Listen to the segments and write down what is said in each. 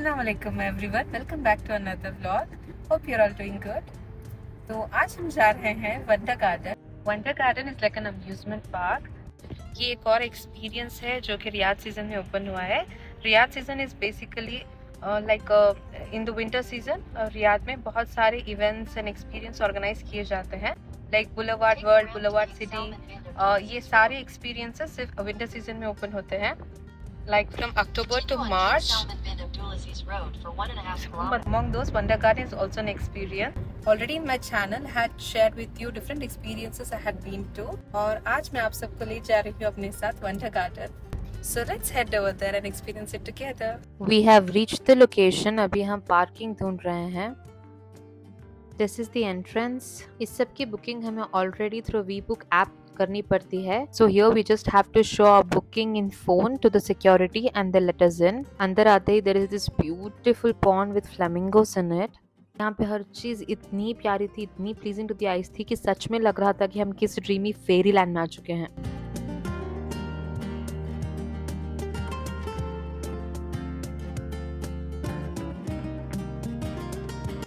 अस्सलाम वालेकुम everyone, welcome back to another vlog. Hope you are all doing good. तो आज हम जा रहे हैं wonder garden. Wonder garden is like an amusement park. ये एक और एक्सपीरियंस है जो कि रियाद सीजन में ओपन हुआ है। Riyadh season is basically like in the winter season Riyadh में बहुत सारे इवेंट्स एंड एक्सपीरियंस ऑर्गेनाइज किए जाते हैं, like boulevard world, boulevard city. ये सारे एक्सपीरियंसेस सिर्फ विंटर सीजन में ओपन होते हैं, like from October to March. But among those, Wonder Garden is also an experience. Already in my channel had shared with you different experiences I had been to. और आज मैं आप सबको ले जा रही हूँ अपने साथ Wonder Garden. So let's head over there and experience it together. We have reached the location. अभी हम पार्किंग ढूंढ रहे हैं. This is the entrance. इस सब की बुकिंग हमें ऑलरेडी थ्रू वीबुक ऐप करनी पड़ती है. So here we just have to show our booking in phone to the security and they let us in. अंदर आते ही there is this beautiful pond with flamingos in it. यहाँ पे हर चीज इतनी प्यारी थी, इतनी प्लीजिंग टू द आईज थी कि सच में लग रहा था कि हम किस ड्रीमी फेरी लैंड में आ चुके हैं.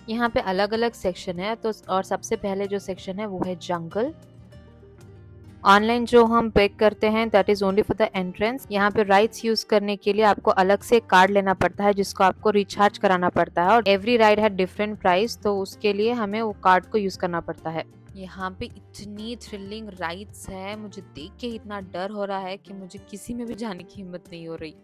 यहाँ पे अलग अलग सेक्शन है, तो और सबसे पहले जो सेक्शन है वो है जंगल. ऑनलाइन जो हम पे करते हैं that is only for the entrance. यहाँ पे राइड्स यूज करने के लिए आपको अलग से कार्ड लेना पड़ता है जिसको आपको रिचार्ज कराना पड़ता है, और एवरी राइड है डिफरेंट प्राइस, तो उसके लिए हमें वो कार्ड को यूज करना पड़ता है. यहाँ पे इतनी थ्रिलिंग राइड्स है, मुझे देख के इतना डर हो रहा है कि मुझे किसी में भी जाने की हिम्मत नहीं हो रही.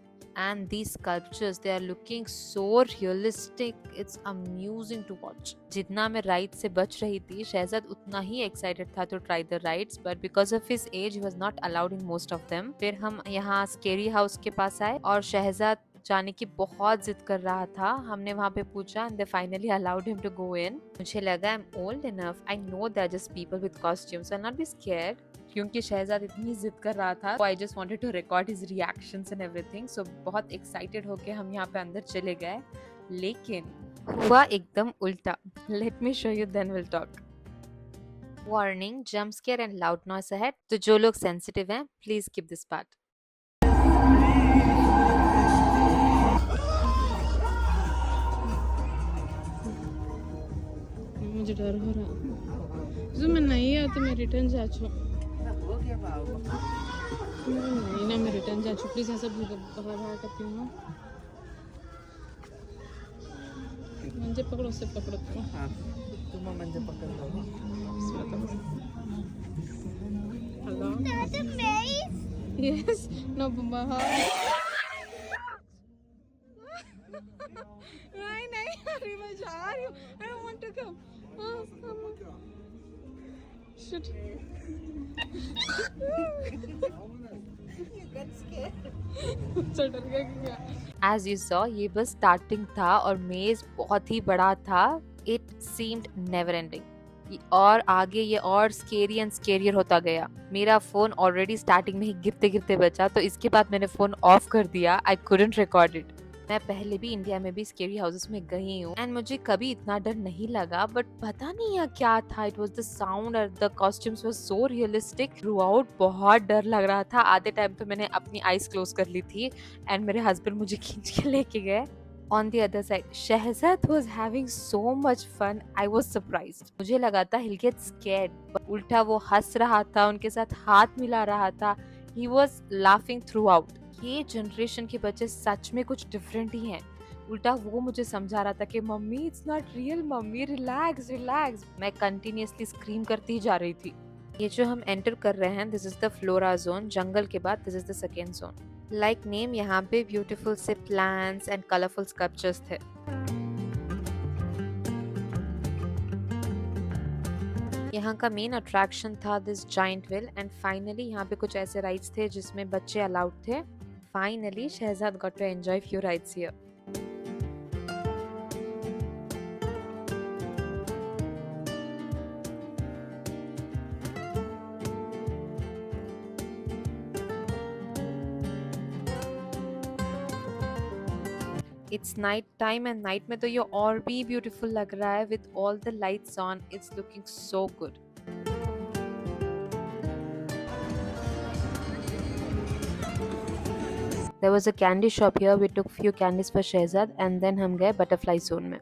And these sculptures, they are looking so realistic. It's amusing to watch. जितना मैं राइड से बच रही थी, शहजाद उतना ही एक्साइटेड था to try the rides, but because of his age, he was not allowed in most of them. फिर हम यहाँ स्केरी हाउस के पास आए और शहजाद जाने की बहुत जिद कर रहा था. हमने वहाँ पे पूछा and they finally allowed him to go in. मुझे लगा I'm old enough. I know they're just people with costumes. I'll not be scared. क्योंकि शहजाद इतनी जिद कर रहा था, I just wanted to record his reactions and everything. So बहुत excited होके हम यहाँ पे अंदर चले गए, लेकिन हुआ एकदम उल्टा. Let me show you, then we'll talk. Warning, jump scare and loud noise ahead. तो जो लोग सेंसिटिव हैं, please skip this part. मुझे डर हो रहा. जो मैं नहीं आती, मैं रिटर्न जा चुका. नहीं ना, मैं रिटर्न जा चुकी. प्लीज ऐसा बाहर करती हूँ ना. मंजे पकड़ो, से पकड़ो तुम. हाँ, तुम मंजे पकड़ लो. हेलो. यस. नो बाहर. नहीं नहीं, अरे मैं जा रही हूँ. I don't want to come. Shit. As you saw, ये बस स्टार्टिंग था और मेज बहुत ही बड़ा था. It seemed never ending. और आगे ये और स्केरी एंड स्केरियर होता गया. मेरा फोन ऑलरेडी स्टार्टिंग में ही गिरते गिरते बचा, तो इसके बाद मैंने फोन ऑफ कर दिया. I couldn't record it. मैं पहले भी इंडिया में भी स्केरी हाउसेस में गई हूँ एंड मुझे कभी इतना डर नहीं लगा, बट पता नहीं यहाँ क्या था. इट वाज द साउंड और the costumes was so realistic. Through out बहुत डर लग रहा था. आधे टाइम तो मैंने अपनी आईज क्लोज कर ली थी एंड मेरे हस्बैंड मुझे खींच के लेके गए. On the other side, Shahzad was having so much fun. I was surprised. मुझे लगा था he'll get scared, but उल्टा वो हंस रहा था, उनके साथ हाथ मिला रहा था. He was laughing throughout. ये जनरेशन के बच्चे सच में कुछ डिफरेंट ही हैं. उल्टा वो मुझे समझा रहा था कि mummy it's not real, mummy relax relax. मैं कंटिन्यूअसली स्क्रीम करती जा रही थी. ये जो हम एंटर कर रहे हैं, this is the flora zone. जंगल के बाद this is the second zone. Like name, यहाँ पे ब्यूटीफुल से प्लांट्स एंड कलरफुल स्कल्पचर्स थे. यहाँ का मेन अट्रैक्शन था this giant wheel, and finally यहाँ पे कुछ ऐसे राइड्स थे जिसमें बच्चे अलाउड थे. Finally Shahzad got to enjoy few rides here. It's night time and night में तो ये और भी beautiful लग रहा है with all the lights on. It's looking so good. There was a candy shop here. We took few candies for Shehzad and then हम गए butterfly zone में.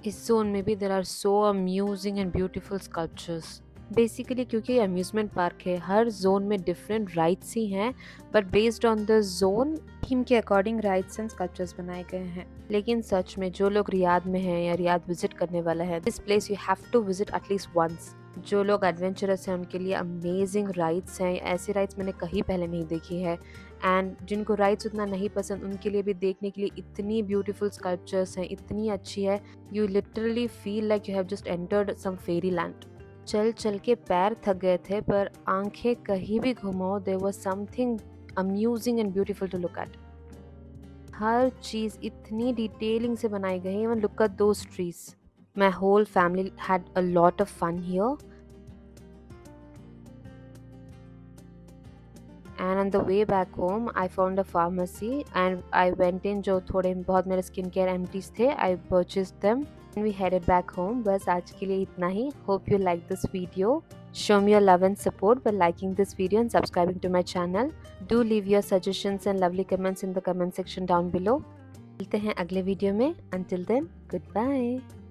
इस जोन में भी there are so amusing and beautiful sculptures. Basically क्योंकि amusement park है, हर zone में डिफरेंट राइड्स ही हैं, but based on the zone theme के अकॉर्डिंग राइड्स एंड स्कल्पचर्स बनाए गए हैं. लेकिन सच में जो लोग रियाद में हैं या रियाद विजिट करने वाला है, this place you have to visit at least once. जो लोग एडवेंचरस हैं उनके लिए अमेजिंग राइड्स हैं. ऐसी राइड्स मैंने कहीं पहले नहीं देखी है. एंड जिनको राइड्स उतना नहीं पसंद उनके लिए भी देखने के लिए इतनी ब्यूटीफुल स्कल्पचर्स हैं, इतनी अच्छी है. You literally feel like you have just entered some fairy land. चल चल के पैर थक गए थे, पर आंखें कहीं भी घुमाओ there was something amusing and beautiful to look at. हर चीज़ इतनी डिटेलिंग से बनाई गई है. Look at those trees. My whole family had a lot of fun here. And on the way back home, I found a pharmacy and I went in. जो थोड़े बहुत मेरे स्किन केयर एम्प्टीज थे, I purchased them and we headed back home. बस आज के लिए इतना ही. Hope you like this video. Show me your love and support by liking this video and subscribing to my channel. Do leave your suggestions and lovely comments in the comment section down below. मिलते हैं अगले video में. Until then, goodbye.